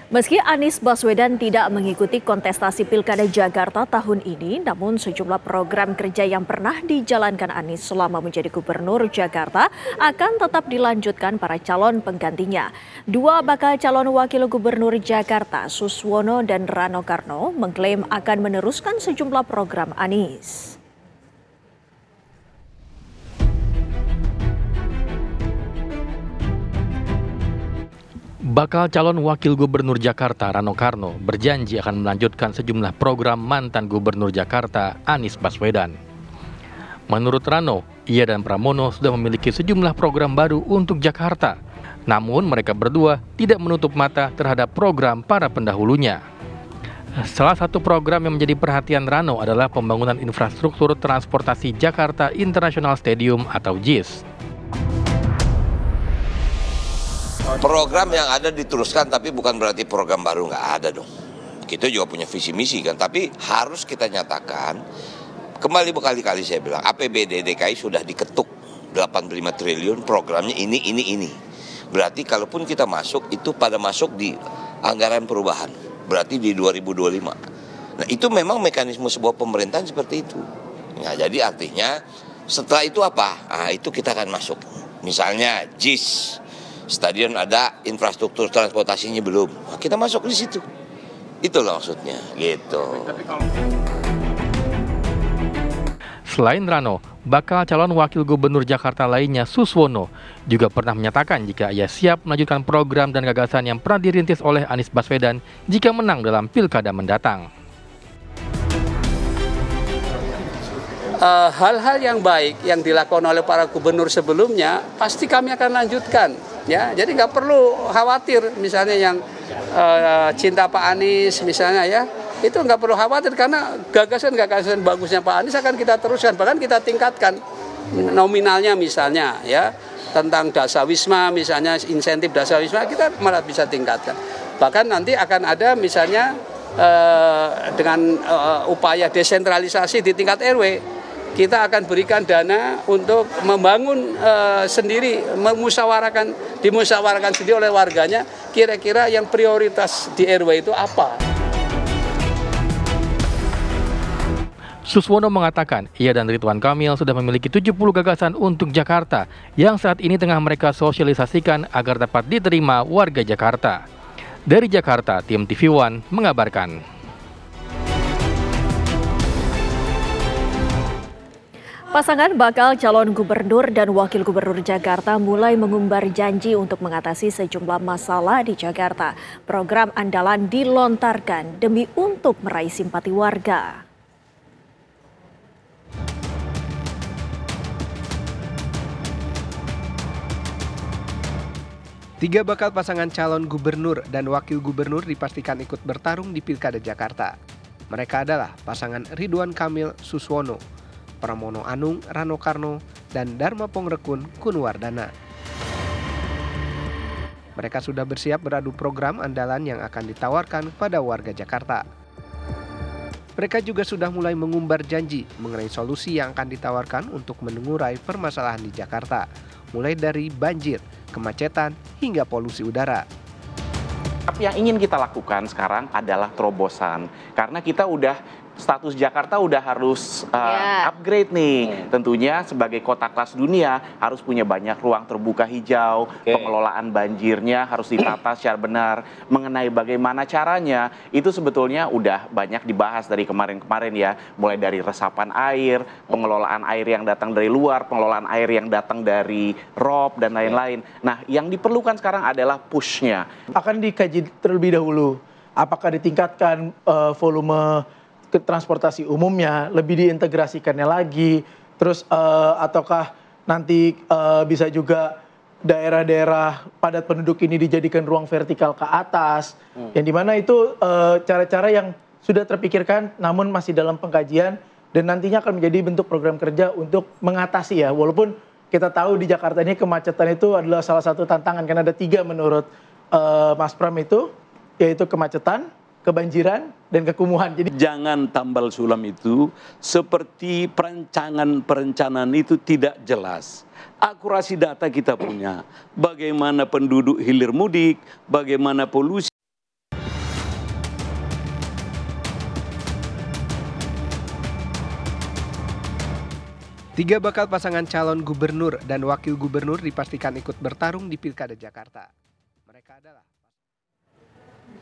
Meski Anies Baswedan tidak mengikuti kontestasi Pilkada Jakarta tahun ini, namun sejumlah program kerja yang pernah dijalankan Anies selama menjadi Gubernur Jakarta akan tetap dilanjutkan para calon penggantinya. Dua bakal calon Wakil Gubernur Jakarta, Suswono dan Rano Karno, mengklaim akan meneruskan sejumlah program Anies. Bakal calon Wakil Gubernur Jakarta Rano Karno berjanji akan melanjutkan sejumlah program mantan Gubernur Jakarta Anies Baswedan. Menurut Rano, ia dan Pramono sudah memiliki sejumlah program baru untuk Jakarta. Namun mereka berdua tidak menutup mata terhadap program para pendahulunya. Salah satu program yang menjadi perhatian Rano adalah pembangunan infrastruktur transportasi Jakarta International Stadium atau JIS. Program yang ada diteruskan, tapi bukan berarti program baru nggak ada dong. Kita juga punya visi misi kan, tapi harus kita nyatakan, kembali berkali-kali saya bilang, APBD DKI sudah diketuk 85 triliun, programnya ini. Berarti kalaupun kita masuk, itu pada masuk di anggaran perubahan, berarti di 2025. Nah itu memang mekanisme sebuah pemerintahan seperti itu. Nah jadi artinya setelah itu apa? Nah itu kita akan masuk. Misalnya JIS. Stadion ada, infrastruktur transportasinya belum. Nah, kita masuk di situ. Itulah maksudnya, gitu. Selain Rano, bakal calon Wakil Gubernur Jakarta lainnya Suswono juga pernah menyatakan jika ia siap melanjutkan program dan gagasan yang pernah dirintis oleh Anies Baswedan jika menang dalam Pilkada mendatang. Hal-hal yang baik yang dilakukan oleh para gubernur sebelumnya pasti kami akan lanjutkan, ya. Jadi nggak perlu khawatir, misalnya yang cinta Pak Anies misalnya, ya, itu nggak perlu khawatir karena gagasan bagusnya Pak Anies akan kita teruskan, bahkan kita tingkatkan nominalnya misalnya, ya, tentang Dasawisma misalnya, insentif Dasawisma kita malah bisa tingkatkan. Bahkan nanti akan ada misalnya dengan upaya desentralisasi di tingkat RW. Kita akan berikan dana untuk membangun dimusyawarahkan sendiri oleh warganya, kira-kira yang prioritas di RW itu apa. Suswono mengatakan ia dan Ridwan Kamil sudah memiliki 70 gagasan untuk Jakarta yang saat ini tengah mereka sosialisasikan agar dapat diterima warga Jakarta. Dari Jakarta, tim TV One mengabarkan. Pasangan bakal calon gubernur dan wakil gubernur Jakarta mulai mengumbar janji untuk mengatasi sejumlah masalah di Jakarta. Program andalan dilontarkan demi untuk meraih simpati warga. Tiga bakal pasangan calon gubernur dan wakil gubernur dipastikan ikut bertarung di Pilkada Jakarta. Mereka adalah pasangan Ridwan Kamil Suswono, Pramono Anung Rano Karno, dan Dharma Pongrekun Kunwardana. Mereka sudah bersiap beradu program andalan yang akan ditawarkan pada warga Jakarta. Mereka juga sudah mulai mengumbar janji mengenai solusi yang akan ditawarkan untuk mengurai permasalahan di Jakarta, mulai dari banjir, kemacetan, hingga polusi udara. Yang ingin kita lakukan sekarang adalah terobosan, karena kita udah status Jakarta udah harus upgrade nih. Tentunya sebagai kota kelas dunia harus punya banyak ruang terbuka hijau, pengelolaan banjirnya harus ditata secara benar. Mengenai bagaimana caranya, itu sebetulnya udah banyak dibahas dari kemarin-kemarin ya. Mulai dari resapan air, pengelolaan air yang datang dari luar, pengelolaan air yang datang dari rob, dan lain-lain. Nah, yang diperlukan sekarang adalah push-nya. Akan dikaji terlebih dahulu, apakah ditingkatkan volume ke transportasi umumnya, lebih diintegrasikannya lagi, terus ataukah nanti bisa juga daerah-daerah padat penduduk ini dijadikan ruang vertikal ke atas, yang dimana itu cara-cara yang sudah terpikirkan namun masih dalam pengkajian dan nantinya akan menjadi bentuk program kerja untuk mengatasi, ya, walaupun kita tahu di Jakarta ini kemacetan itu adalah salah satu tantangan, karena ada 3 menurut Mas Pram itu, yaitu kemacetan, kebanjiran, dan kekumuhan. Jadi jangan tambal sulam itu seperti perencanaan itu tidak jelas. Akurasi data kita punya. Bagaimana penduduk hilir mudik, bagaimana polusi. Tiga bakal pasangan calon gubernur dan wakil gubernur dipastikan ikut bertarung di Pilkada Jakarta. Mereka adalah